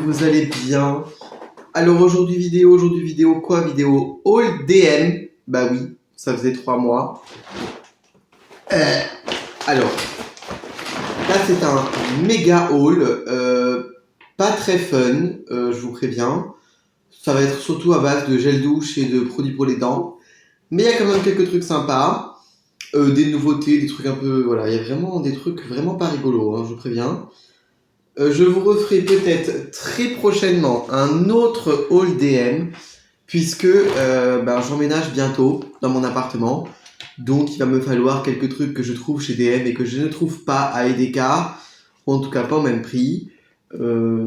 vous allez bien. Alors aujourd'hui vidéo quoi? Vidéo haul DM. Bah oui, ça faisait 3 mois. Alors, là c'est un méga haul, pas très fun, je vous préviens. Ça va être surtout à base de gel douche et de produits pour les dents. Mais il y a quand même quelques trucs sympas. Des nouveautés, des trucs un peu... Voilà, il y a vraiment des trucs vraiment pas rigolos, hein, je vous préviens. Je vous referai peut-être très prochainement un autre haul DM, puisque j'emménage bientôt dans mon appartement. Donc il va me falloir quelques trucs que je trouve chez DM et que je ne trouve pas à EDK, ou en tout cas pas au même prix.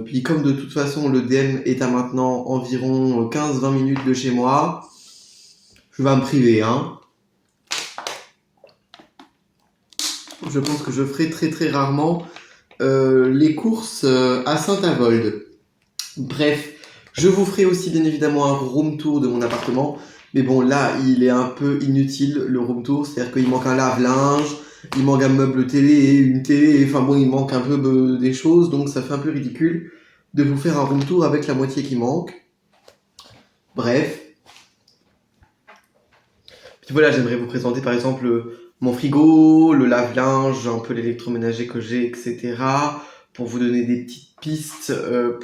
Puis comme de toute façon le DM est à maintenant environ 15-20 minutes de chez moi, je vais me priver, hein. Je pense que je ferai très très rarement les courses à Saint-Avold. Bref, je vous ferai aussi bien évidemment un room tour de mon appartement. Mais bon, là, il est un peu inutile le room tour. C'est-à-dire qu'il manque un lave-linge, il manque un meuble télé, une télé. Enfin bon, il manque un peu des choses. Donc ça fait un peu ridicule de vous faire un room tour avec la moitié qui manque. Bref. Puis voilà, j'aimerais vous présenter par exemple mon frigo, le lave-linge, un peu l'électroménager que j'ai, etc. Pour vous donner des petites pistes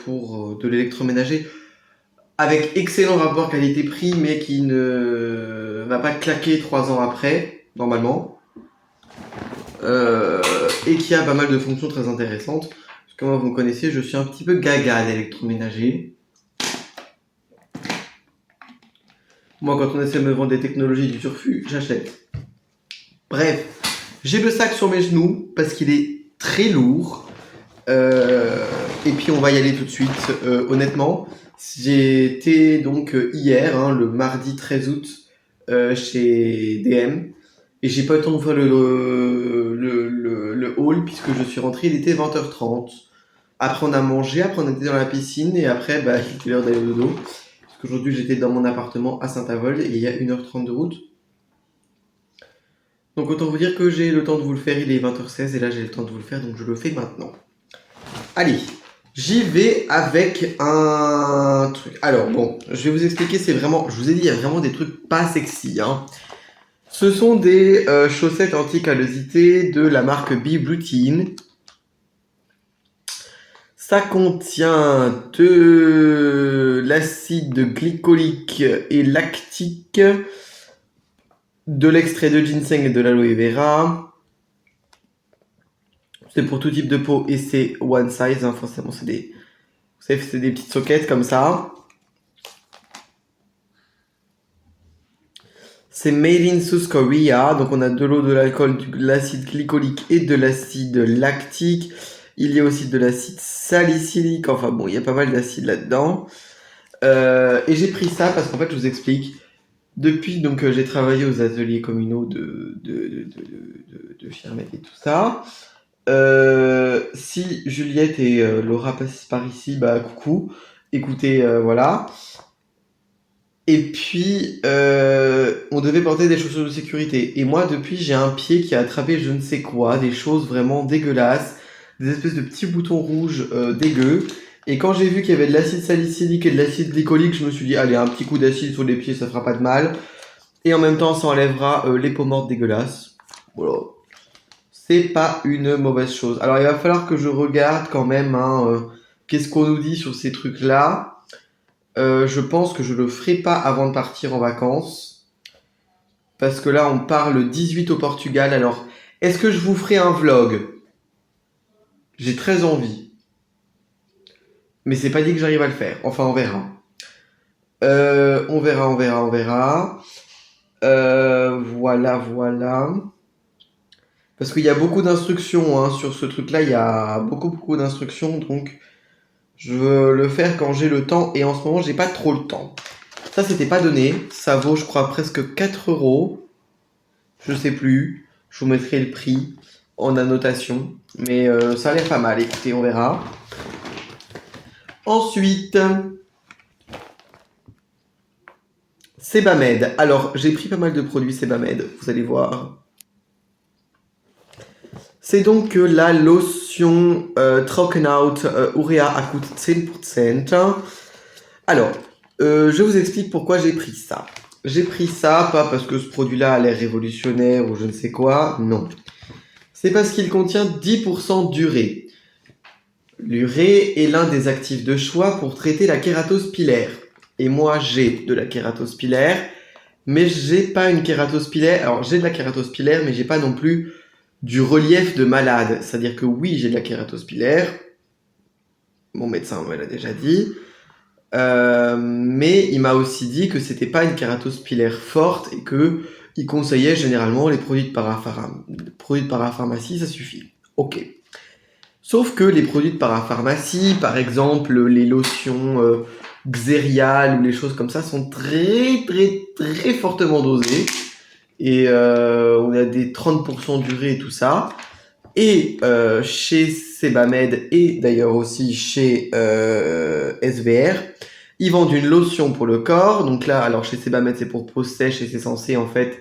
pour de l'électroménager avec excellent rapport qualité-prix, mais qui ne va pas claquer 3 ans après, normalement. Et qui a pas mal de fonctions très intéressantes. Parce que moi, vous me connaissez, je suis un petit peu gaga d'électroménager. Moi, quand on essaie de me vendre des technologies du turfu, j'achète. Bref, j'ai le sac sur mes genoux parce qu'il est très lourd. Et puis on va y aller tout de suite. Honnêtement, j'ai été donc hier, hein, le mardi 13 août, chez DM. Et j'ai pas eu le temps de faire le haul puisque je suis rentré, il était 20h30. Après on a mangé, après on était dans la piscine et après il était l'heure d'aller au dodo. Parce qu'aujourd'hui j'étais dans mon appartement à Saint-Avold et il y a 1h30 de route. Donc autant vous dire que j'ai le temps de vous le faire, il est 20h16 et là j'ai le temps de vous le faire donc je le fais maintenant. Allez, j'y vais avec un truc. Alors bon, je vais vous expliquer, c'est vraiment, je vous ai dit, il y a vraiment des trucs pas sexy, hein. Ce sont des chaussettes anti-callosité de la marque Be Routine. Ça contient de l'acide glycolique et lactique, de l'extrait de ginseng et de l'aloe vera. C'est pour tout type de peau et c'est one size, hein, forcément c'est des petites soquettes comme ça. C'est made in South Korea, donc on a de l'eau, de l'alcool, de l'acide glycolique et de l'acide lactique. Il y a aussi de l'acide salicylique, enfin bon, il y a pas mal d'acide là-dedans. Et j'ai pris ça parce qu'en fait, je vous explique. Depuis, donc, j'ai travaillé aux ateliers communaux de Firmet et tout ça. Si Juliette et Laura passent par ici, bah coucou. Écoutez, voilà. Et puis, on devait porter des chaussures de sécurité. Et moi, depuis, j'ai un pied qui a attrapé je ne sais quoi, des choses vraiment dégueulasses, des espèces de petits boutons rouges dégueux. Et quand j'ai vu qu'il y avait de l'acide salicylique et de l'acide glycolique, je me suis dit, allez, un petit coup d'acide sur les pieds, ça fera pas de mal. Et en même temps, ça enlèvera les peaux mortes dégueulasses. Voilà. C'est pas une mauvaise chose. Alors, il va falloir que je regarde quand même, hein, qu'est-ce qu'on nous dit sur ces trucs-là. Je pense que je le ferai pas avant de partir en vacances. Parce que là, on part le 18 au Portugal. Alors, est-ce que je vous ferai un vlog? J'ai très envie. Mais c'est pas dit que j'arrive à le faire. Enfin, on verra. On verra. Voilà. Parce qu'il y a beaucoup d'instructions, hein, sur ce truc-là. Il y a beaucoup d'instructions. Donc, je veux le faire quand j'ai le temps. Et en ce moment, j'ai pas trop le temps. Ça, c'était pas donné. Ça vaut, je crois, presque 4 €. Je sais plus. Je vous mettrai le prix en annotation. Mais ça a l'air pas mal. Écoutez, on verra. Ensuite, Sebamed. Alors, j'ai pris pas mal de produits Sebamed. Vous allez voir. C'est donc la lotion Trockenhaut Urea Akut 10%. Alors, je vous explique pourquoi j'ai pris ça. J'ai pris ça, pas parce que ce produit-là a l'air révolutionnaire ou je ne sais quoi, non. C'est parce qu'il contient 10% d'urée. L'urée est l'un des actifs de choix pour traiter la kératose pilaire. Et moi, j'ai de la kératose pilaire, mais j'ai pas une kératose pilaire. Alors, j'ai de la kératose pilaire, mais j'ai pas non plus du relief de malade. C'est-à-dire que oui, j'ai de la kératose pilaire. Mon médecin me l'a déjà dit. Mais il m'a aussi dit que c'était pas une kératose pilaire forte et que il conseillait généralement les produits de parapharmacie, ça suffit. Ok. Sauf que les produits de parapharmacie, par exemple les lotions Xerial ou les choses comme ça, sont très très très fortement dosées. Et on a des 30% d'urée et tout ça. Et chez Sebamed et d'ailleurs aussi chez SVR, ils vendent une lotion pour le corps. Donc là, alors chez Sebamed, c'est pour peau sèche et c'est censé en fait,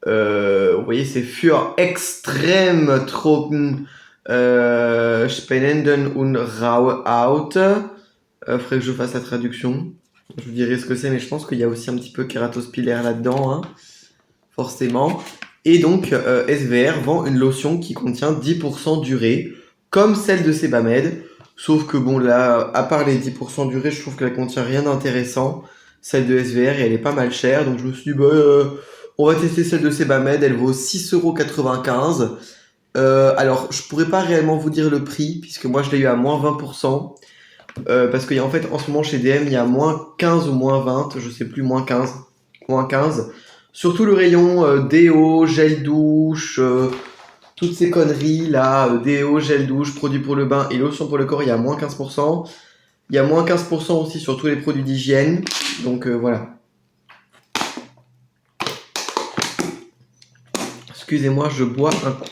vous voyez, c'est für extrem trocken spannenden und raue Haut. Faudrait que je fasse la traduction. Je vous dirai ce que c'est, mais je pense qu'il y a aussi un petit peu kératose pilaire là-dedans, hein, forcément. Et donc, SVR vend une lotion qui contient 10% d'urée, comme celle de Sebamed. Sauf que bon, là, à part les 10% d'urée, je trouve qu'elle contient rien d'intéressant. Celle de SVR, et elle est pas mal chère. Donc, je me suis dit, on va tester celle de Sebamed. Elle vaut 6,95 €. Alors, je pourrais pas réellement vous dire le prix, puisque moi, je l'ai eu à moins 20%. Parce qu'il y a en fait, en ce moment, chez DM, il y a moins 15 ou moins 20, je sais plus, moins 15. Moins 15. Surtout le rayon déo, gel douche, toutes ces conneries là, déo, gel douche, produits pour le bain et lotion pour le corps, il y a moins 15%. Il y a moins 15% aussi sur tous les produits d'hygiène. Donc voilà. Excusez-moi, je bois un coup.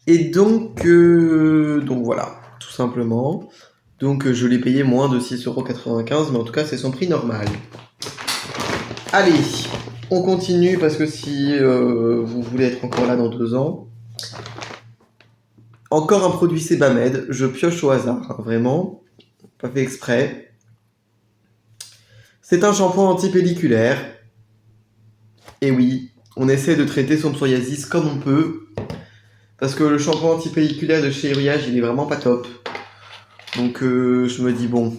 Et donc voilà, tout simplement. Donc je l'ai payé moins de 6,95 €, mais en tout cas c'est son prix normal. Allez, on continue parce que si vous voulez être encore là dans 2 ans. Encore un produit Sebamed, je pioche au hasard, hein, vraiment, pas fait exprès. C'est un shampoing antipelliculaire. Et oui, on essaie de traiter son psoriasis comme on peut. Parce que le shampoing antipelliculaire de chez Uriage, il est vraiment pas top. Donc je me dis bon,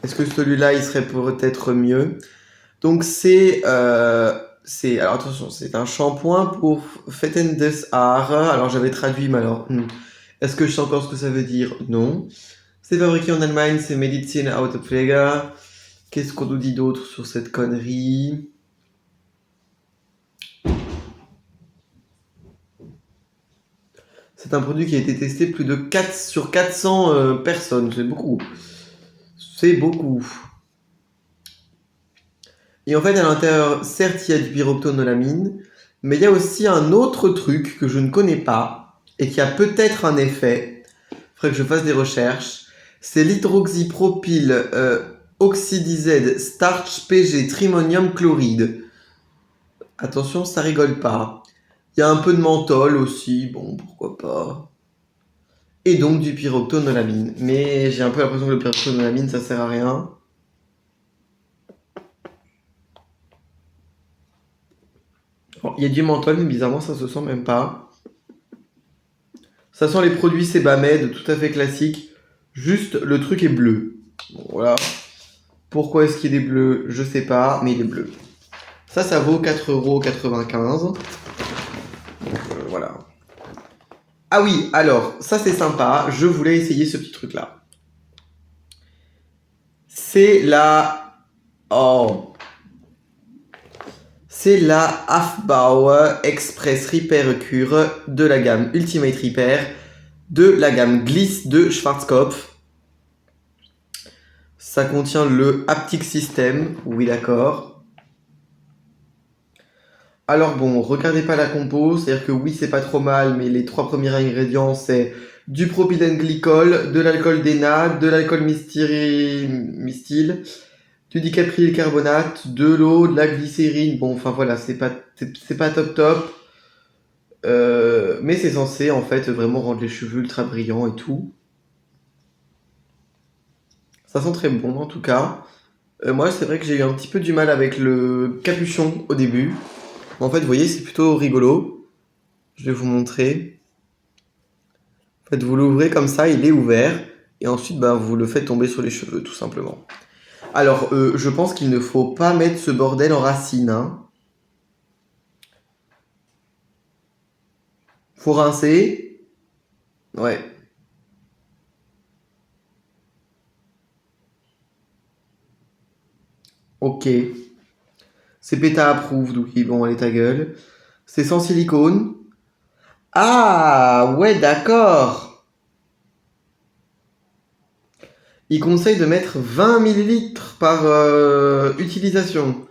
est-ce que celui-là, il serait peut-être mieux? Donc alors attention, c'est un shampoing pour Feten des Haare. Alors j'avais traduit, mais alors, est-ce que je sais encore ce que ça veut dire? Non. C'est fabriqué en Allemagne, c'est Medizin Autopflege. Qu'est-ce qu'on nous dit d'autre sur cette connerie? C'est un produit qui a été testé plus de 4 sur 400 personnes. C'est beaucoup. C'est beaucoup. Et en fait, à l'intérieur, certes, il y a du pyroptonolamine, mais il y a aussi un autre truc que je ne connais pas et qui a peut-être un effet. Il faudrait que je fasse des recherches. C'est l'hydroxypropyl oxydisé starch PG trimonium chloride. Attention, ça rigole pas. Il y a un peu de menthol aussi, bon, pourquoi pas. Et donc du pyroptonolamine. Mais j'ai un peu l'impression que le pyroptonolamine, ça sert à rien. Bon, il y a du menthol, mais bizarrement, ça se sent même pas. Ça sent les produits Sebamed, tout à fait classiques. Juste, le truc est bleu. Bon, voilà. Pourquoi est-ce qu'il est bleu? Je sais pas, mais il est bleu. Ça vaut 4,95 €. Donc voilà. Ah oui, alors, ça c'est sympa. Je voulais essayer ce petit truc-là. C'est la... Oh. C'est la Aufbau Express Repair Cure de la gamme Ultimate Repair de la gamme Gliss de Schwarzkopf. Ça contient le Haptic System, oui d'accord. Alors bon, regardez pas la compo, c'est-à-dire que oui c'est pas trop mal, mais les 3 premiers ingrédients c'est du propylène glycol, de l'alcool d'ENA, de l'alcool mystyle, du dicapryl carbonate, de l'eau, de la glycérine. Bon, enfin voilà, c'est pas top top. Mais c'est censé en fait vraiment rendre les cheveux ultra brillants et tout. Ça sent très bon en tout cas. Moi c'est vrai que j'ai eu un petit peu du mal avec le capuchon au début. Mais en fait vous voyez c'est plutôt rigolo. Je vais vous montrer. En fait vous l'ouvrez comme ça, il est ouvert. Et ensuite bah, vous le faites tomber sur les cheveux tout simplement. Alors je pense qu'il ne faut pas mettre ce bordel en racine. Hein. Faut rincer. Ouais. Ok. C'est PETA approved, oui, bon, allez ta gueule. C'est sans silicone. Ah, ouais, d'accord. Il conseille de mettre 20 millilitres par utilisation.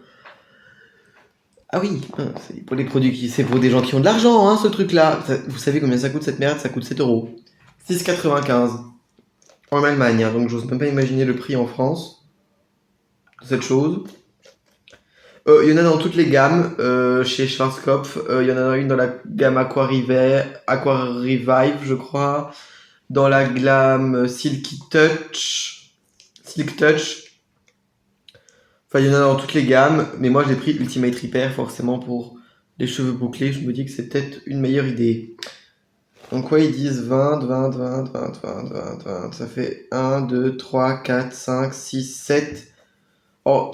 Ah oui, c'est pour les produits c'est pour des gens qui ont de l'argent, hein, ce truc-là. Vous savez combien ça coûte cette merde? Ça coûte 7 euros. 6,95 en Allemagne, hein, donc j'ose même pas imaginer le prix en France de cette chose. Il y en a dans toutes les gammes chez Schwarzkopf. Il y en a une dans la gamme Aqua Revive, je crois. Dans la gamme Silk Touch. Enfin, il y en a dans toutes les gammes. Mais moi, j'ai pris Ultimate Repair forcément pour les cheveux bouclés. Je me dis que c'est peut-être une meilleure idée. Donc, quoi, ils disent 20, 20, 20, 20, 20, 20, 20. Ça fait 1, 2, 3, 4, 5, 6, 7. Oh,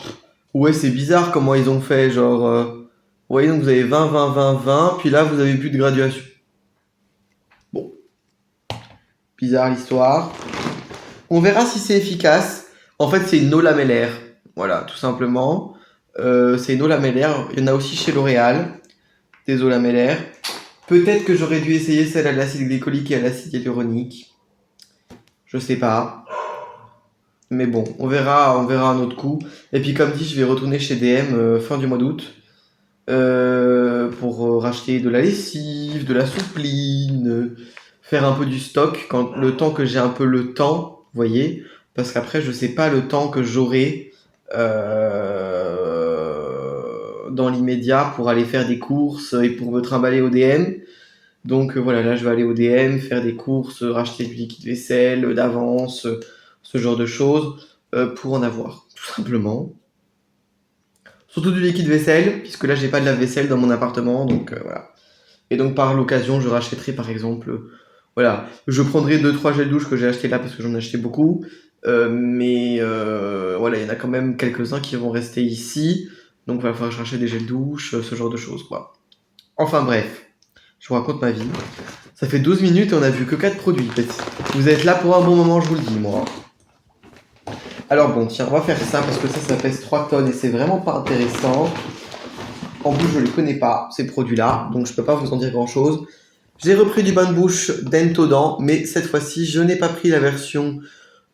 ouais, c'est bizarre comment ils ont fait. Genre, vous voyez, donc vous avez 20, 20, 20, 20. Puis là, vous avez plus de graduation. Bon, bizarre l'histoire. On verra si c'est efficace. En fait, c'est une eau lamellaire. Voilà, tout simplement. C'est une eau lamellaire. Il y en a aussi chez L'Oréal, des eaux lamellaires. Peut-être que j'aurais dû essayer celle à l'acide glycolique et à l'acide hyaluronique. Je sais pas. Mais bon, on verra un autre coup. Et puis comme dit, je vais retourner chez DM fin du mois d'août pour racheter de la lessive, de la soupline, faire un peu du stock quand le temps que j'ai un peu le temps, vous voyez, parce qu'après je sais pas le temps que j'aurai dans l'immédiat pour aller faire des courses et pour me trimballer au DM. Donc voilà, là je vais aller au DM, faire des courses, racheter du liquide vaisselle d'avance, ce genre de choses, pour en avoir, tout simplement. Surtout du liquide vaisselle, puisque là j'ai pas de lave-vaisselle dans mon appartement, donc voilà. Et donc par l'occasion, je rachèterai par exemple, voilà, je prendrai 2-3 gels douche que j'ai acheté là parce que j'en ai acheté beaucoup, mais voilà, il y en a quand même quelques-uns qui vont rester ici, donc il va falloir que je rachète des gels douche, ce genre de choses quoi. Enfin bref, je vous raconte ma vie. Ça fait 12 minutes et on a vu que 4 produits. Vous êtes là pour un bon moment, je vous le dis, moi. Alors bon, tiens, on va faire ça parce que ça pèse 3 tonnes et c'est vraiment pas intéressant. En plus, je ne les connais pas, ces produits-là, donc je peux pas vous en dire grand-chose. J'ai repris du bain de bouche Dentodan, mais cette fois-ci, je n'ai pas pris la version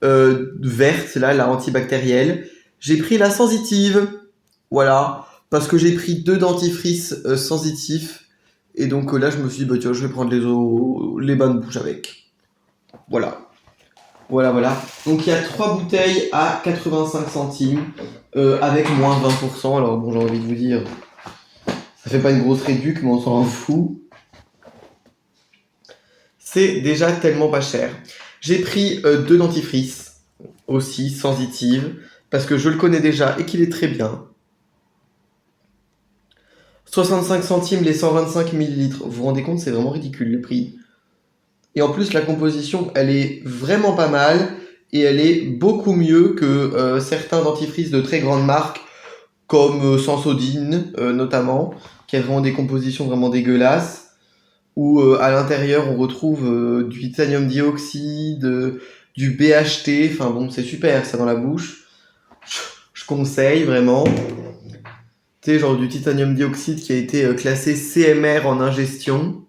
verte, là, la antibactérielle. J'ai pris la sensitive, voilà, parce que j'ai pris 2 dentifrices sensitifs. Et donc là, je me suis dit, bah tiens, je vais prendre les bains de bouche avec. Voilà. Voilà, voilà. Donc il y a 3 bouteilles à 85 centimes, avec moins 20%. Alors bon, j'ai envie de vous dire, ça fait pas une grosse réduc, mais on s'en fout. C'est déjà tellement pas cher. J'ai pris 2 dentifrices, aussi sensitives, parce que je le connais déjà et qu'il est très bien. 65 centimes les 125 millilitres. Vous vous rendez compte, c'est vraiment ridicule le prix. Et en plus, la composition, elle est vraiment pas mal et elle est beaucoup mieux que certains dentifrices de très grande marque, comme Sensodyne notamment, qui a vraiment des compositions vraiment dégueulasses, où à l'intérieur on retrouve du titanium dioxyde, du BHT, enfin bon, c'est super ça dans la bouche. Je conseille vraiment. Tu sais, genre du titanium dioxyde qui a été classé CMR en ingestion.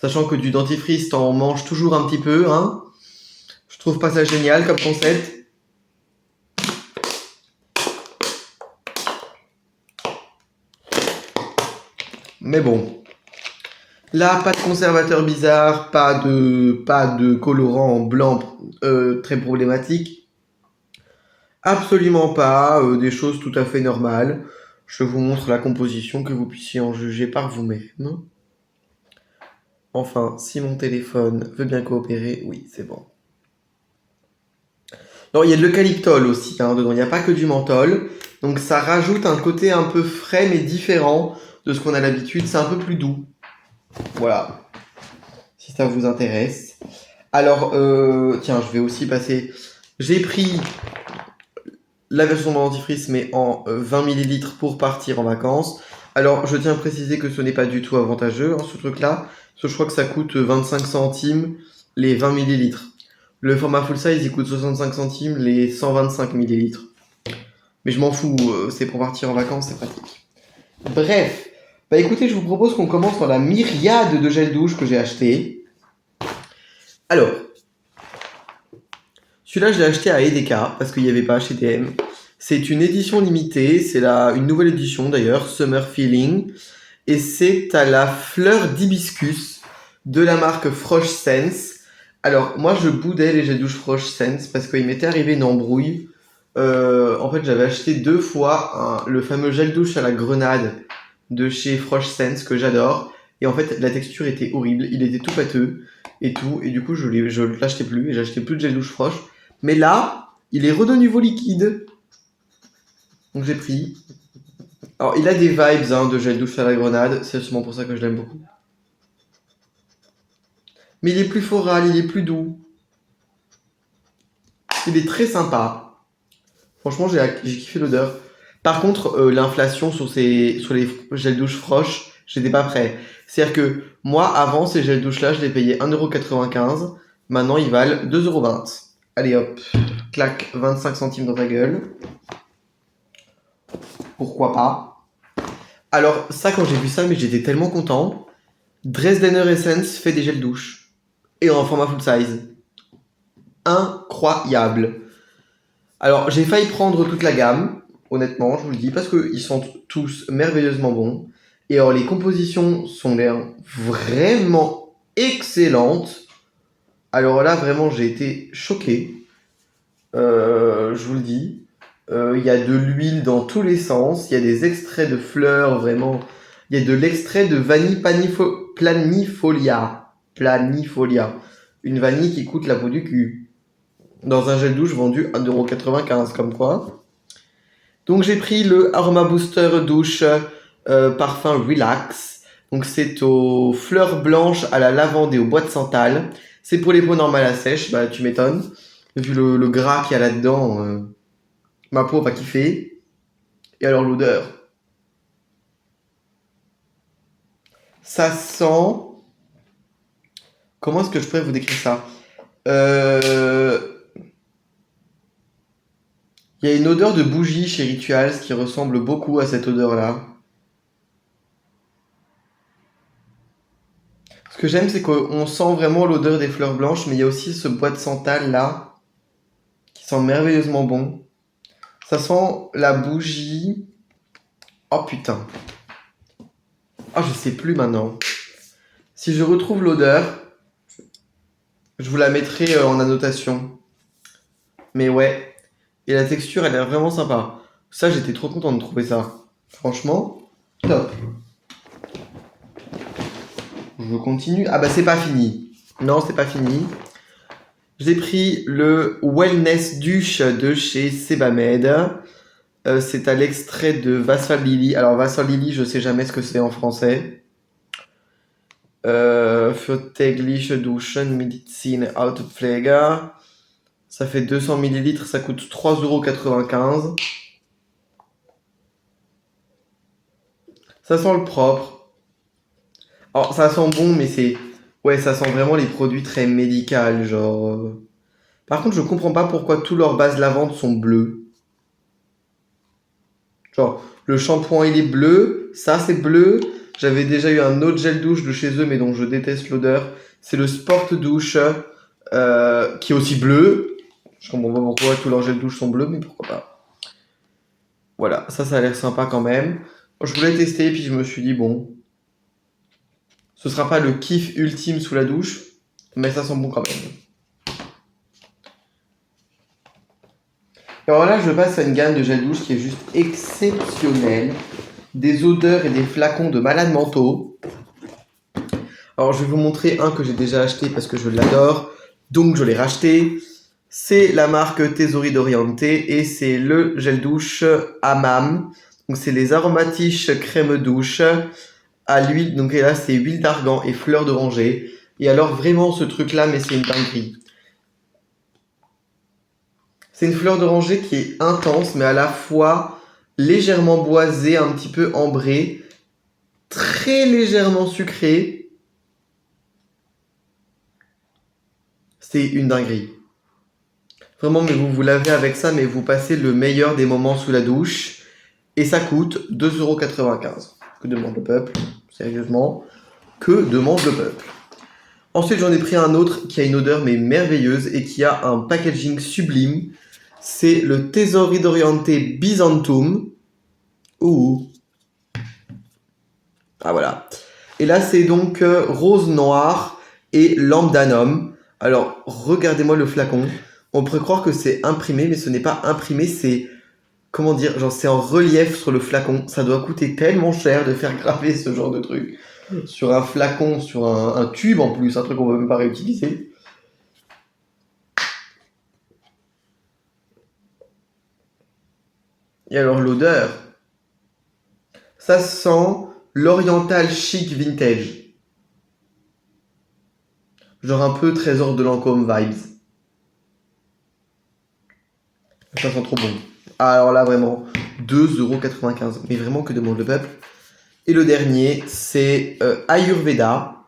Sachant que du dentifrice, t'en manges toujours un petit peu, hein. Je trouve pas ça génial comme concept. Mais bon. Là, pas de conservateur bizarre, pas de colorant blanc très problématique. Absolument pas, des choses tout à fait normales. Je vous montre la composition, que vous puissiez en juger par vous-même. Enfin, si mon téléphone veut bien coopérer, oui, c'est bon. Non, il y a de l'eucalyptol aussi dedans, il n'y a pas que du menthol. Donc ça rajoute un côté un peu frais mais différent de ce qu'on a l'habitude. C'est un peu plus doux. Voilà, si ça vous intéresse. Alors, tiens, je vais aussi passer... J'ai pris la version de dentifrice mais en 20 ml pour partir en vacances. Alors, je tiens à préciser que ce n'est pas du tout avantageux, ce truc-là. Parce que je crois que ça coûte 25 centimes les 20 ml. Le format full size, il coûte 65 centimes les 125 ml. Mais je m'en fous, c'est pour partir en vacances, c'est pratique. Bref, bah écoutez, je vous propose qu'on commence dans la myriade de gel douche que j'ai acheté. Alors, celui-là, je l'ai acheté à Edeka parce qu'il n'y avait pas chez DM. C'est une édition limitée, c'est une nouvelle édition d'ailleurs, Summer Feeling. Et c'est à la fleur d'hibiscus de la marque Frosh Sense. Alors, moi, je boudais les gels douche Frosh Sense parce qu'il m'était arrivé une embrouille. En fait, j'avais acheté 2 fois le fameux gel douche à la grenade de chez Frosh Sense que j'adore. Et en fait, la texture était horrible. Il était tout pâteux et tout. Et du coup, je l'achetais plus et j'achetais plus de gel douche Frosh. Mais là, il est redevenu niveau liquide. Donc j'ai pris. Alors, il a des vibes de gel douche à la grenade. C'est sûrement pour ça que je l'aime beaucoup. Mais il est plus floral, il est plus doux. Il est très sympa. Franchement, j'ai kiffé l'odeur. Par contre, l'inflation sur les gels douche Frosh, j'étais pas prêt. C'est-à-dire que moi, avant, ces gels douche-là, je les payais 1,95€. Maintenant, ils valent 2,20€. Allez hop, clac, 25 centimes dans ta gueule. Pourquoi pas? Alors, ça, quand j'ai vu ça, mais j'étais tellement content. Dresdener Essence fait des gels douche. Et en format full size. Incroyable. Alors, j'ai failli prendre toute la gamme, honnêtement, je vous le dis, parce qu'ils sont tous merveilleusement bons. Et alors, les compositions sont vraiment excellentes. Alors là, vraiment, j'ai été choqué. Je vous le dis. Il y a de l'huile dans tous les sens. Il y a des extraits de fleurs, vraiment. Il y a de l'extrait de vanille planifolia. Planifolia. Une vanille qui coûte la peau du cul. Dans un gel douche vendu 1,95€, comme quoi. Donc j'ai pris le Aroma Booster douche parfum Relax. Donc c'est aux fleurs blanches, à la lavande et au bois de santal. C'est pour les peaux normales à sèche, bah tu m'étonnes. Vu le gras qu'il y a là-dedans, ma peau va kiffer. Et alors l'odeur. Ça sent... Comment est-ce que je pourrais vous décrire ça? Il y a une odeur de bougie chez Rituals qui ressemble beaucoup à cette odeur-là. Ce que j'aime, c'est qu'on sent vraiment l'odeur des fleurs blanches, mais il y a aussi ce bois de santal là, qui sent merveilleusement bon. Ça sent la bougie. Oh putain. Oh, je sais plus maintenant. Si je retrouve l'odeur, je vous la mettrai en annotation. Mais ouais. Et la texture, elle est vraiment sympa. Ça, j'étais trop content de trouver ça. Franchement, top. Je continue. Ah bah c'est pas fini. Non, c'est pas fini. J'ai pris le Wellness Douche de chez Sebamed. C'est à l'extrait de Wasserlily. Alors Wasserlily, je sais jamais ce que c'est en français. Für tägliche Duschen, Medizin, Autopflege. Ça fait 200 ml, ça coûte 3,95€. Ça sent le propre. Alors ça sent bon, mais c'est... Ouais, ça sent vraiment les produits très médicaux, genre... Par contre, je comprends pas pourquoi tous leurs bases lavande sont bleues. Genre, le shampoing il est bleu, ça c'est bleu. J'avais déjà eu un autre gel douche de chez eux, mais dont je déteste l'odeur. C'est le Sport Douche, qui est aussi bleu. Je comprends pas pourquoi tous leurs gels douche sont bleus, mais pourquoi pas. Voilà, ça a l'air sympa quand même. Je voulais tester, puis je me suis dit, bon, ce sera pas le kiff ultime sous la douche, mais ça sent bon quand même. Et alors là, je passe à une gamme de gel douche qui est juste exceptionnelle. Des odeurs et des flacons de malades mentaux. Alors, je vais vous montrer un que j'ai déjà acheté parce que je l'adore. Donc, je l'ai racheté. C'est la marque Tesori d'Oriente et c'est le gel douche Hammam. Donc, c'est les aromatiches crème douche à l'huile. Donc, et là, c'est huile d'argan et fleurs d'oranger. Et alors, vraiment, ce truc-là, mais c'est une dinguerie. C'est une fleur d'oranger qui est intense, mais à la fois légèrement boisée, un petit peu ambrée, très légèrement sucrée. C'est une dinguerie. Vraiment, mais vous vous lavez avec ça, mais vous passez le meilleur des moments sous la douche. Et ça coûte 2,95 €. Que demande le peuple? Sérieusement, que demande le peuple? Ensuite, j'en ai pris un autre qui a une odeur mais merveilleuse et qui a un packaging sublime. C'est le Tesori d'Oriente Byzantum. Ouh. Ah voilà. Et là, c'est donc rose noire et lambdanum. Alors, regardez-moi le flacon. On pourrait croire que c'est imprimé, mais ce n'est pas imprimé, c'est... Comment dire? Genre, c'est en relief sur le flacon. Ça doit coûter tellement cher de faire graver ce genre de truc. Sur un flacon, sur un tube en plus, un truc qu'on ne va même pas réutiliser. Et alors, l'odeur. Ça sent l'oriental chic vintage. Genre un peu Trésor de Lancôme vibes. Ça sent trop bon. Alors là, vraiment, 2,95 €. Mais vraiment, que demande le peuple? Et le dernier, c'est Ayurveda.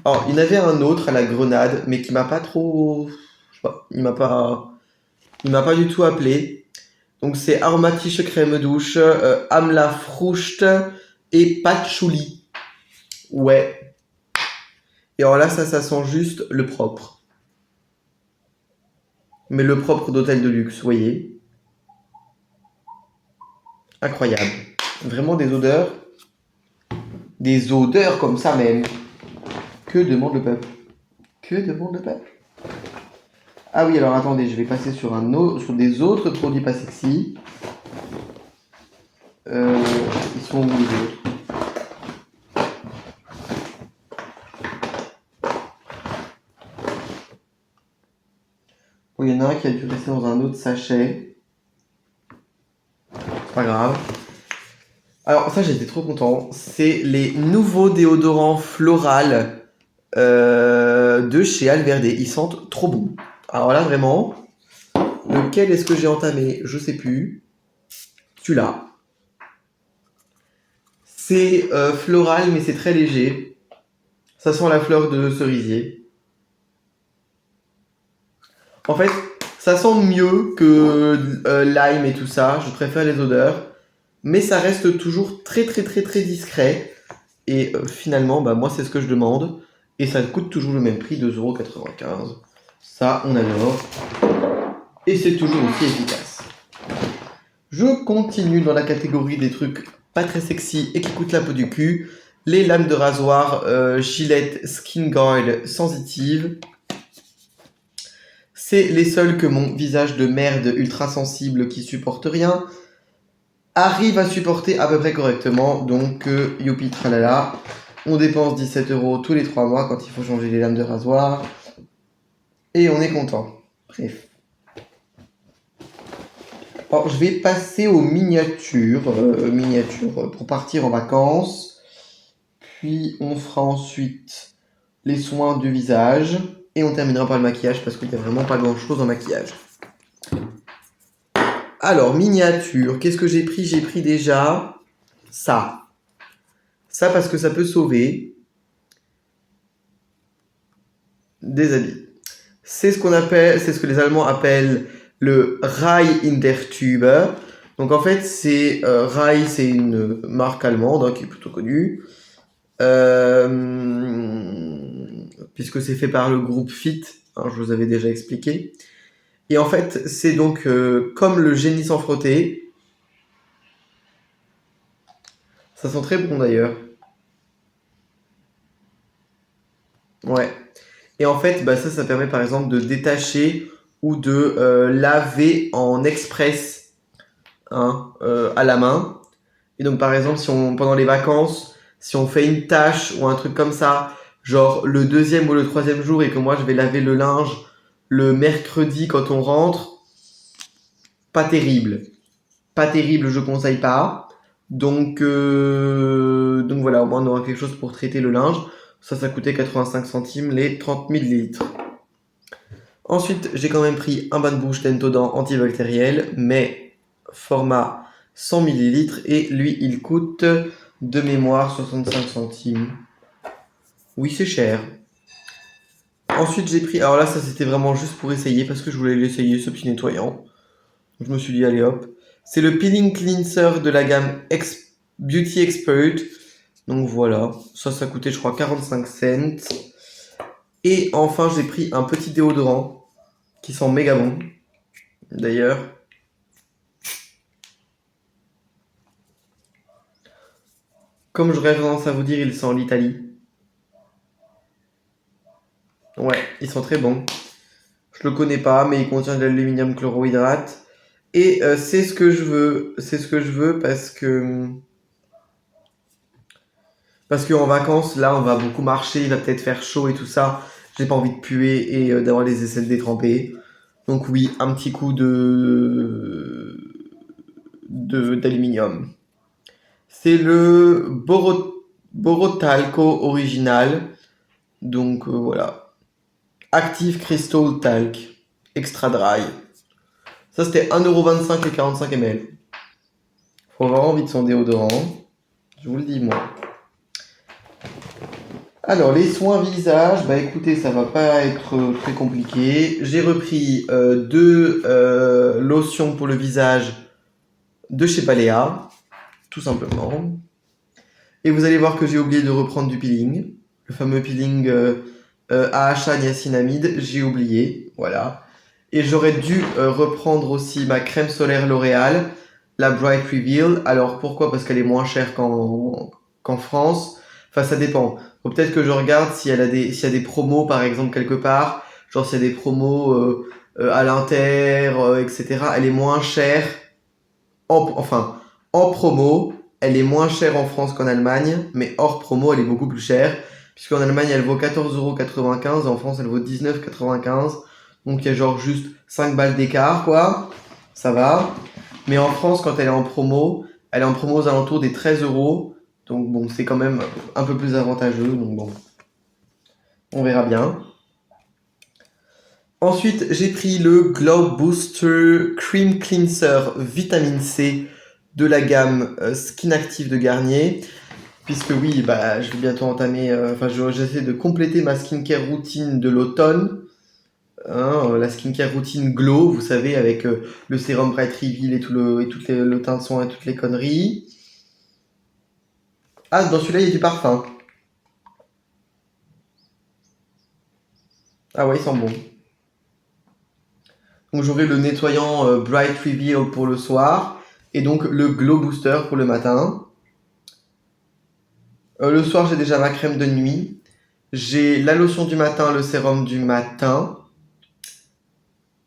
Alors, il y en avait un autre à la Grenade, mais qui m'a pas trop... Je sais pas, il m'a pas du tout appelé. Donc, c'est aromatische crème douche, Amla Frucht et Patchouli. Ouais. Et alors là, ça sent juste le propre. Mais le propre d'hôtel de luxe, vous voyez. Incroyable. Vraiment des odeurs. Des odeurs comme ça même. Que demande le peuple? Que demande le peuple? Ah oui, alors attendez, je vais passer sur sur des autres produits pas sexy. Ils sont où les autres? Bon, il y en a un qui a dû rester dans un autre sachet. C'est pas grave. Alors ça, j'étais trop content. C'est les nouveaux déodorants floral de chez Alverde. Ils sentent trop bon. Alors là, vraiment, lequel est-ce que j'ai entamé? Je sais plus. Celui-là. C'est floral, mais c'est très léger. Ça sent la fleur de cerisier. En fait, ça sent mieux que lime et tout ça. Je préfère les odeurs. Mais ça reste toujours très très très très discret. Et finalement, bah, moi, c'est ce que je demande. Et ça coûte toujours le même prix, 2,95 €. Ça, on adore. Et c'est toujours aussi efficace. Je continue dans la catégorie des trucs pas très sexy et qui coûtent la peau du cul. Les lames de rasoir Gillette Skin Guard sensitive. C'est les seuls que mon visage de merde ultra sensible qui supporte rien arrive à supporter à peu près correctement. Donc, youpi tralala. On dépense 17 € tous les 3 mois quand il faut changer les lames de rasoir. Et on est content. Bref. Alors, je vais passer aux miniatures. Miniatures pour partir en vacances. Puis, on fera ensuite les soins du visage. Et on terminera par le maquillage parce qu'il n'y a vraiment pas grand-chose en maquillage. Alors, miniature. Qu'est-ce que j'ai pris? J'ai pris déjà ça. Ça parce que ça peut sauver des habits. C'est ce que les Allemands appellent le Rai in der Tube. Donc en fait, Rai, c'est une marque allemande qui est plutôt connue, puisque c'est fait par le groupe Fit. Hein, je vous avais déjà expliqué. Et en fait, c'est donc comme le génie sans frotter. Ça sent très bon d'ailleurs. Ouais. Et en fait, bah, ça permet par exemple de détacher ou de laver en express, hein, à la main. Et donc par exemple, pendant les vacances, si on fait une tâche ou un truc comme ça, genre le deuxième ou le troisième jour et que moi je vais laver le linge le mercredi quand on rentre, pas terrible. Pas terrible, je conseille pas. Donc voilà, au moins on aura quelque chose pour traiter le linge. Ça coûtait 85 centimes les 30 millilitres. Ensuite, j'ai quand même pris un bain de bouche Dentodent antibactériel, mais format 100 millilitres et lui il coûte de mémoire 65 centimes. Oui, c'est cher. Ensuite, j'ai pris. Alors là, ça c'était vraiment juste pour essayer parce que je voulais l'essayer ce petit nettoyant. Je me suis dit, allez hop. C'est le peeling cleanser de la gamme Beauty Expert. Donc voilà, ça coûtait je crois 45 cents. Et enfin, j'ai pris un petit déodorant qui sent méga bon. D'ailleurs, comme j'aurais tendance à vous dire, il sent l'Italie. Ouais, il sent très bon. Je le connais pas, mais il contient de l'aluminium chlorohydrate. Et c'est ce que je veux. C'est ce que je veux parce que en vacances, là, on va beaucoup marcher, il va peut-être faire chaud et tout ça. J'ai pas envie de puer et d'avoir les aisselles détrempées. Donc oui, un petit coup d'aluminium. C'est le Borotalco original. Donc voilà. Active Crystal Talc. Extra dry. Ça c'était 1,25€ les 45 ml. Faut avoir envie de son déodorant. Je vous le dis moi. Alors les soins visage, bah écoutez, ça va pas être très compliqué. J'ai repris deux lotions pour le visage de chez Balea, tout simplement. Et vous allez voir que j'ai oublié de reprendre du peeling. Le fameux peeling AHA niacinamide, j'ai oublié, voilà. Et j'aurais dû reprendre aussi ma crème solaire L'Oréal, la Bright Reveal. Alors pourquoi? Parce qu'elle est moins chère qu'en France. Enfin, ça dépend. Faut peut-être que je regarde s'il y a des promos, par exemple, quelque part. Genre, s'il y a des promos à l'Inter, etc. Elle est moins chère. En promo, elle est moins chère en France qu'en Allemagne. Mais hors promo, elle est beaucoup plus chère. Puisqu'en Allemagne, elle vaut 14,95 € et en France, elle vaut 19,95 €. Donc, il y a genre juste 5 balles d'écart, quoi. Ça va. Mais en France, quand elle est en promo aux alentours des 13 €. Donc bon, c'est quand même un peu plus avantageux. Donc bon, on verra bien. Ensuite, j'ai pris le Glow Booster Cream Cleanser Vitamine C de la gamme Skin Active de Garnier. Puisque oui, bah, je vais bientôt entamer... j'essaie de compléter ma skincare routine de l'automne. La skincare routine Glow, vous savez, avec le sérum Bright Reveal et le teint de soin et toutes les conneries. Ah, dans celui-là, il y a du parfum. Ah ouais, il sent bon. Donc j'aurai le nettoyant Bright Reveal pour le soir et donc le Glow Booster pour le matin. Le soir, j'ai déjà ma crème de nuit. J'ai la lotion du matin, le sérum du matin.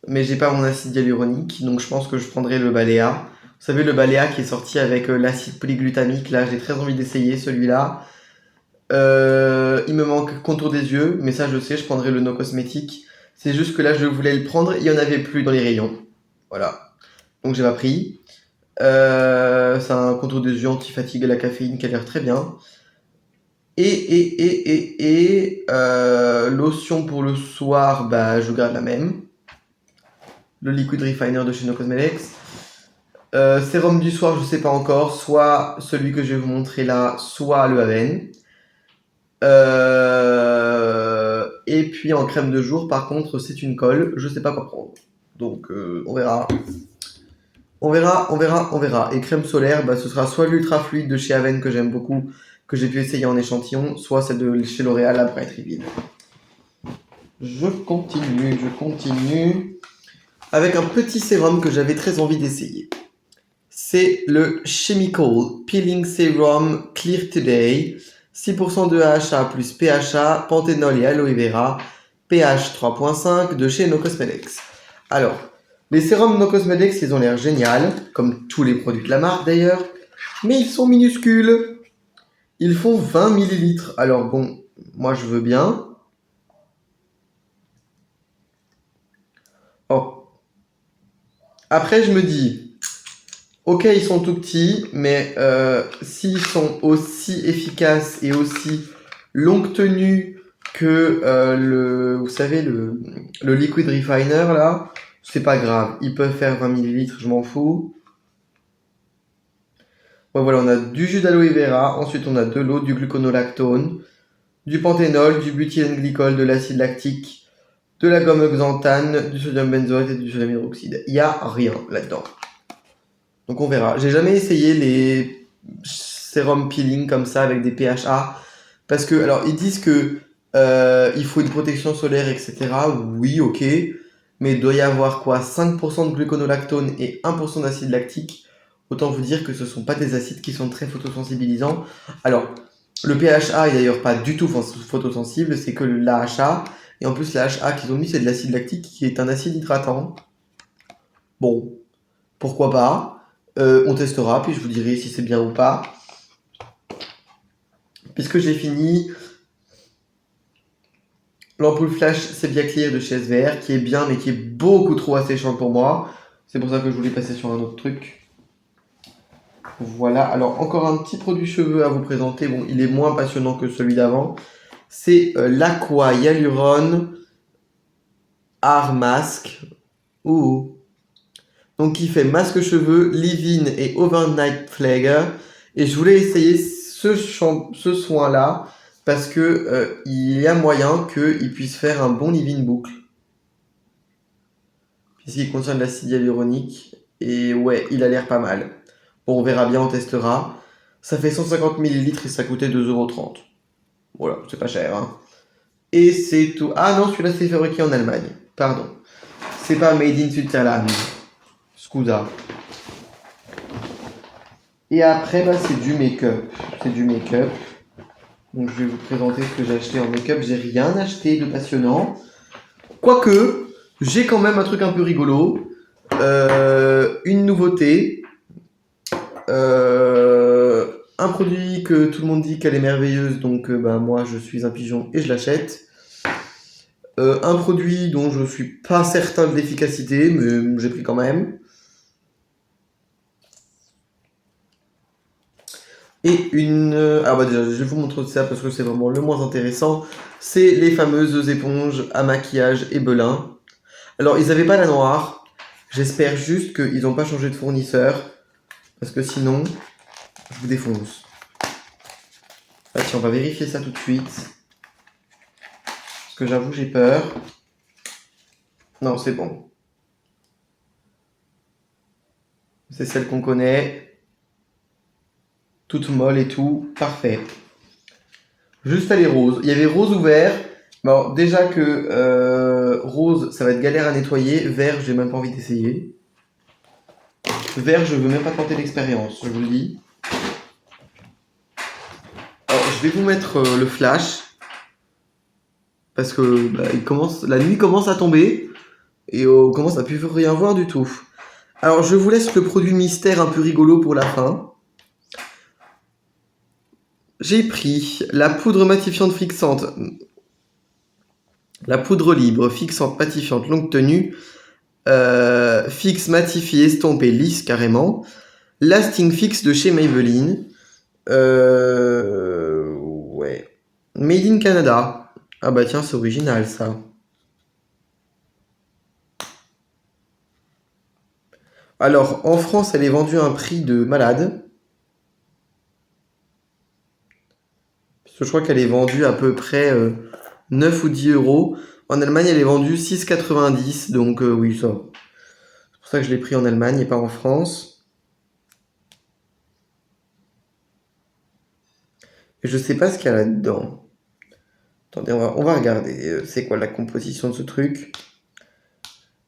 Mais j'ai pas mon acide hyaluronique, donc je pense que je prendrai le Balea. Vous savez, le Balea qui est sorti avec l'acide polyglutamique, là, j'ai très envie d'essayer celui-là. Il me manque contour des yeux, mais ça je sais, je prendrai le No Cosmétique. C'est juste que là, je voulais le prendre, il n'y en avait plus dans les rayons. Voilà. Donc j'ai pas pris. C'est un contour des yeux anti-fatigue à la caféine qui a l'air très bien. Et lotion pour le soir, bah je garde la même. Le Liquid Refiner de chez No Cosmetics. Sérum du soir, je sais pas encore. Soit celui que je vais vous montrer là, soit le Aven. Et puis en crème de jour, par contre, c'est une colle. Je sais pas quoi prendre. Donc on verra. On verra. Et crème solaire, bah, ce sera soit l'Ultra Fluide de chez Aven que j'aime beaucoup, que j'ai pu essayer en échantillon, soit celle de chez L'Oréal, la Bright Reveal. Je continue avec un petit sérum que j'avais très envie d'essayer. C'est le Chemical Peeling Serum Clear Today. 6% de AHA plus PHA, panthénol et aloe vera, pH 3.5 de chez No Cosmetics. Alors, les sérums No Cosmetics, ils ont l'air génial, comme tous les produits de la marque d'ailleurs, mais ils sont minuscules. Ils font 20 ml. Alors bon, moi je veux bien. Oh. Après, je me dis, ok, ils sont tout petits, mais s'ils sont aussi efficaces et aussi longue tenue que vous savez, le Liquid Refiner là, c'est pas grave. Ils peuvent faire 20 millilitres, je m'en fous. Ouais, voilà, on a du jus d'aloe vera, ensuite on a de l'eau, du gluconolactone, du panthénol, du butylène-glycol, de l'acide lactique, de la gomme xanthane, du sodium benzoate et du sodium hydroxyde. Il n'y a rien là-dedans. Donc on verra. J'ai jamais essayé les sérum peeling comme ça avec des PHA parce que alors ils disent que il faut une protection solaire, etc. Oui, ok, mais il doit y avoir quoi 5% de gluconolactone et 1% d'acide lactique. Autant vous dire que ce sont pas des acides qui sont très photosensibilisants. Alors le PHA est d'ailleurs pas du tout photosensible, c'est que l'AHA. Et en plus l'AHA qu'ils ont mis c'est de l'acide lactique qui est un acide hydratant. Bon, pourquoi pas. On testera, puis je vous dirai si c'est bien ou pas. Puisque j'ai fini, l'ampoule flash Sepia Clear de chez SVR, qui est bien, mais qui est beaucoup trop asséchante pour moi. C'est pour ça que je voulais passer sur un autre truc. Voilà, alors encore un petit produit cheveux à vous présenter. Bon, il est moins passionnant que celui d'avant. C'est l'Aqua Hyaluron Hair Mask. Ouh. Donc qui fait masque cheveux, leave-in et overnight flagger. Et je voulais essayer ce soin-là parce que il y a moyen qu'il puisse faire un bon leave-in boucle. Puisqu'il contient de l'acide hyaluronique. Et ouais, il a l'air pas mal. Bon, on verra bien, on testera. Ça fait 150 millilitres et ça coûtait 2,30 €. Voilà, c'est pas cher. Hein. Et c'est tout. Ah non, celui-là c'est fabriqué en Allemagne. Pardon. C'est pas made in Switzerland. Scusa. Et après, bah, c'est du make-up. C'est du make-up. Donc je vais vous présenter ce que j'ai acheté en make-up. J'ai rien acheté de passionnant. Quoique, j'ai quand même un truc un peu rigolo. Une nouveauté. Un produit que tout le monde dit qu'elle est merveilleuse. Donc bah, moi, je suis un pigeon et je l'achète. Un produit dont je suis pas certain de l'efficacité, mais j'ai pris quand même. Et ah bah déjà, je vais vous montrer ça parce que c'est vraiment le moins intéressant. C'est les fameuses éponges à maquillage Ebelin. Alors, ils n'avaient pas la noire. J'espère juste qu'ils n'ont pas changé de fournisseur. Parce que sinon, je vous défonce. Ah, tiens, on va vérifier ça tout de suite. Parce que j'avoue, j'ai peur. Non, c'est bon. C'est celle qu'on connaît. Toute molle et tout. Parfait. Juste à les roses. Il y avait rose ou vert. Bon, déjà que rose, ça va être galère à nettoyer. Vert, j'ai même pas envie d'essayer. Vert, je veux même pas tenter l'expérience, je vous le dis. Alors, je vais vous mettre le flash. Parce que bah, la nuit commence à tomber. Et on commence à plus rien voir du tout. Alors, je vous laisse le produit mystère un peu rigolo pour la fin. J'ai pris la poudre matifiante fixante. La poudre libre, fixante, matifiante, longue tenue. Fixe, matifie, estompé, lisse carrément. Lasting Fix de chez Maybelline. Ouais. Made in Canada. Ah bah tiens, c'est original ça. Alors, en France, elle est vendue à un prix de malade. Parce que je crois qu'elle est vendue à peu près 9 ou 10 euros. En Allemagne, elle est vendue 6,90. Donc oui, ça. C'est pour ça que je l'ai pris en Allemagne et pas en France. Et je sais pas ce qu'il y a là-dedans. Attendez, on va regarder. C'est quoi la composition de ce truc?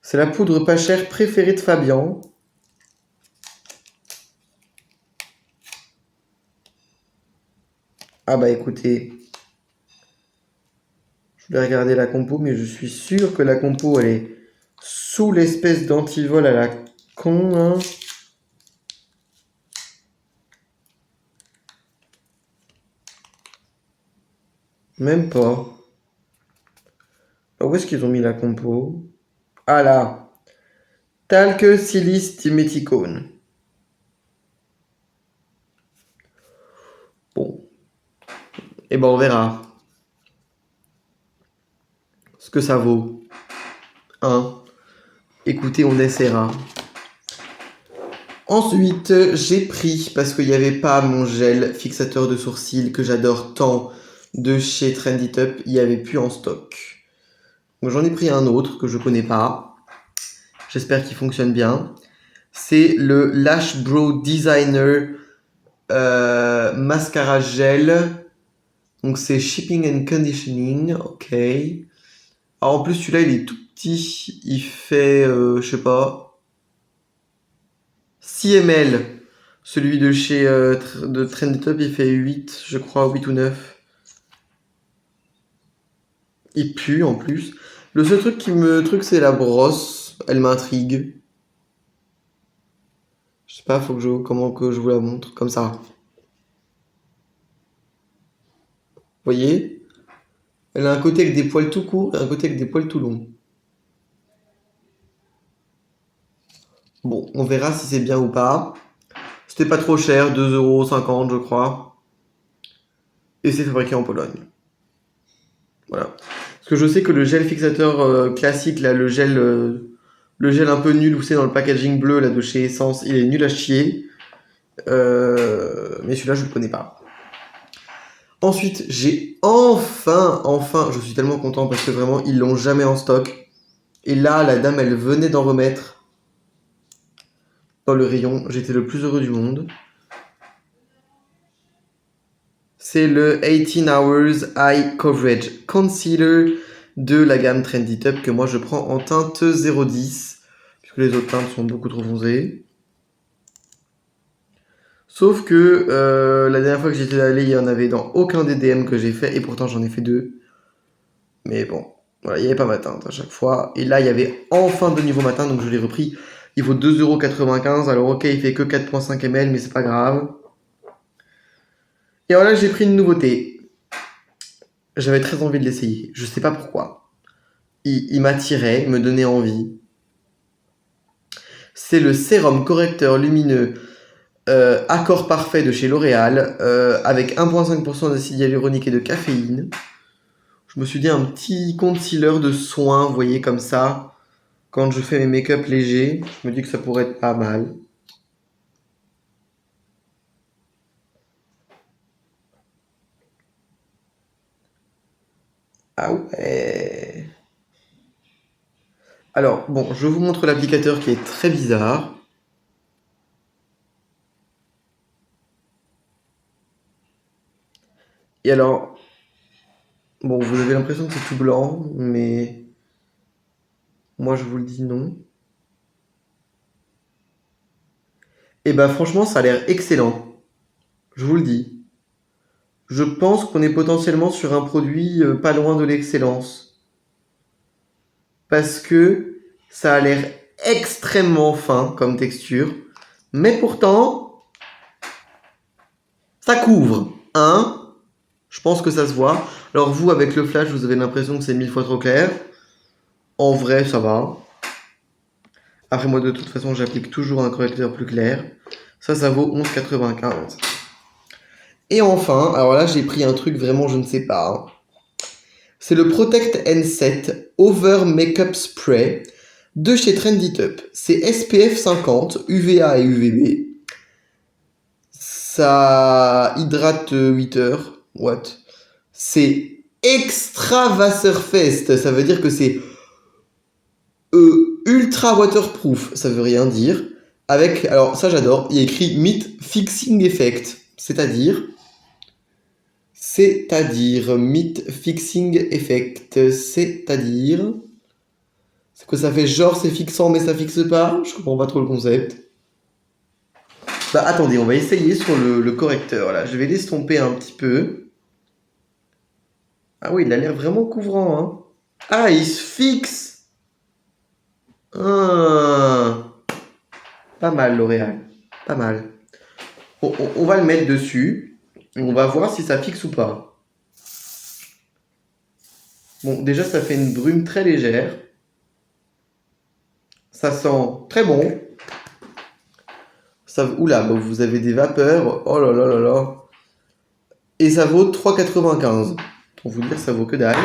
C'est la poudre pas chère préférée de Fabian. Ah bah écoutez, je voulais regarder la compo, mais je suis sûr que la compo, elle est sous l'espèce d'antivol à la con. Hein. Même pas. Où est-ce qu'ils ont mis la compo? Ah là. Talc Silice Diméthicone. Bon. Et ben on verra ce que ça vaut. Hein? Écoutez, on essaiera. Ensuite, j'ai pris, parce qu'il n'y avait pas mon gel fixateur de sourcils que j'adore tant de chez Trendy Top, il n'y avait plus en stock. Donc j'en ai pris un autre que je connais pas. J'espère qu'il fonctionne bien. C'est le Lash Brow Designer Mascara Gel. Donc c'est Shipping and Conditioning. Ok. Alors en plus celui-là il est tout petit. Il fait, je sais pas, 6 ml. Celui de chez de Trendy Top il fait 8, je crois, 8 ou 9. Il pue en plus. Le seul truc qui me truc c'est la brosse. Elle m'intrigue. Je sais pas, faut que comment que je vous la montre. Comme ça. Vous voyez? Elle a un côté avec des poils tout courts et un côté avec des poils tout longs. Bon, on verra si c'est bien ou pas. C'était pas trop cher, 2,50 € je crois. Et c'est fabriqué en Pologne. Voilà. Parce que je sais que le gel fixateur classique, là, le gel un peu nul, où c'est dans le packaging bleu là, de chez Essence, il est nul à chier. Mais celui-là, je ne le connais pas. Ensuite, j'ai enfin, je suis tellement content parce que vraiment, ils l'ont jamais en stock. Et là, la dame, elle venait d'en remettre dans le rayon. J'étais le plus heureux du monde. C'est le 18 Hours Eye Coverage Concealer de la gamme Trendy Top que moi je prends en teinte 010 puisque les autres teintes sont beaucoup trop foncées. Sauf que la dernière fois que j'étais allé, il n'y en avait dans aucun des DM que j'ai fait et pourtant j'en ai fait 2. Mais bon, voilà, il n'y avait pas ma teinte à chaque fois. Et là, il y avait enfin de niveau matin donc je l'ai repris. Il vaut 2,95 €. Alors ok, il fait que 4,5 ml mais c'est pas grave. Et voilà, j'ai pris une nouveauté. J'avais très envie de l'essayer. Je sais pas pourquoi. Il m'attirait, me donnait envie. C'est le sérum correcteur lumineux Accord Parfait de chez L'Oréal avec 1,5% d'acide hyaluronique et de caféine. Je me suis dit un petit concealer de soin, vous voyez, comme ça. Quand je fais mes make-up légers, je me dis que ça pourrait être pas mal. Ah ouais. Alors, bon, je vous montre l'applicateur qui est très bizarre. Et alors, bon, vous avez l'impression que c'est tout blanc, mais moi je vous le dis non. Et bah franchement, ça a l'air excellent. Je vous le dis. Je pense qu'on est potentiellement sur un produit pas loin de l'excellence. Parce que ça a l'air extrêmement fin comme texture. Mais pourtant, ça couvre. Hein? Je pense que ça se voit. Alors vous, avec le flash, vous avez l'impression que c'est 1000 fois trop clair. En vrai, ça va. Après moi, de toute façon, j'applique toujours un correcteur plus clair. Ça vaut 11,95 €. Et enfin, alors là, j'ai pris un truc vraiment, je ne sais pas. Hein. C'est le Protect N7 Over Makeup Spray de chez Trendy Top. C'est SPF 50, UVA et UVB. Ça hydrate 8 heures. What? C'est extra Wasserfest. Ça veut dire que c'est ultra waterproof. Ça veut rien dire. Avec, alors ça j'adore, il y a écrit Meat Fixing Effect. Meat Fixing Effect, c'est-à-dire que ça fait genre c'est fixant mais ça fixe pas. Je comprends pas trop le concept. Bah attendez, on va essayer sur le correcteur là. Je vais l'estomper un petit peu. Ah oui, il a l'air vraiment couvrant. Hein. Ah, il se fixe. Ah, pas mal L'Oréal, pas mal. On va le mettre dessus et on va voir si ça fixe ou pas. Bon, déjà, ça fait une brume très légère. Ça sent très bon. Oula, bah, vous avez des vapeurs. Oh là là là là. Et ça vaut 3,95. Pour vous dire, ça vaut que dalle.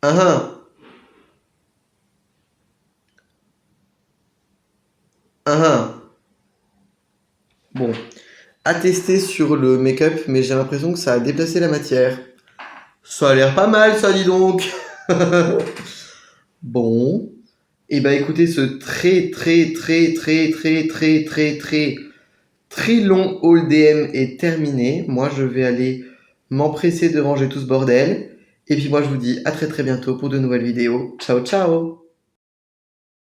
Ah ah. Ah ah. Bon, à tester sur le make-up, mais j'ai l'impression que ça a déplacé la matière. Ça a l'air pas mal, ça, dis donc. Bon. Et bah écoutez, ce très long haul DM est terminé. Moi, je vais aller m'empresser de ranger tout ce bordel. Et puis moi, je vous dis à très bientôt pour de nouvelles vidéos. Ciao, ciao!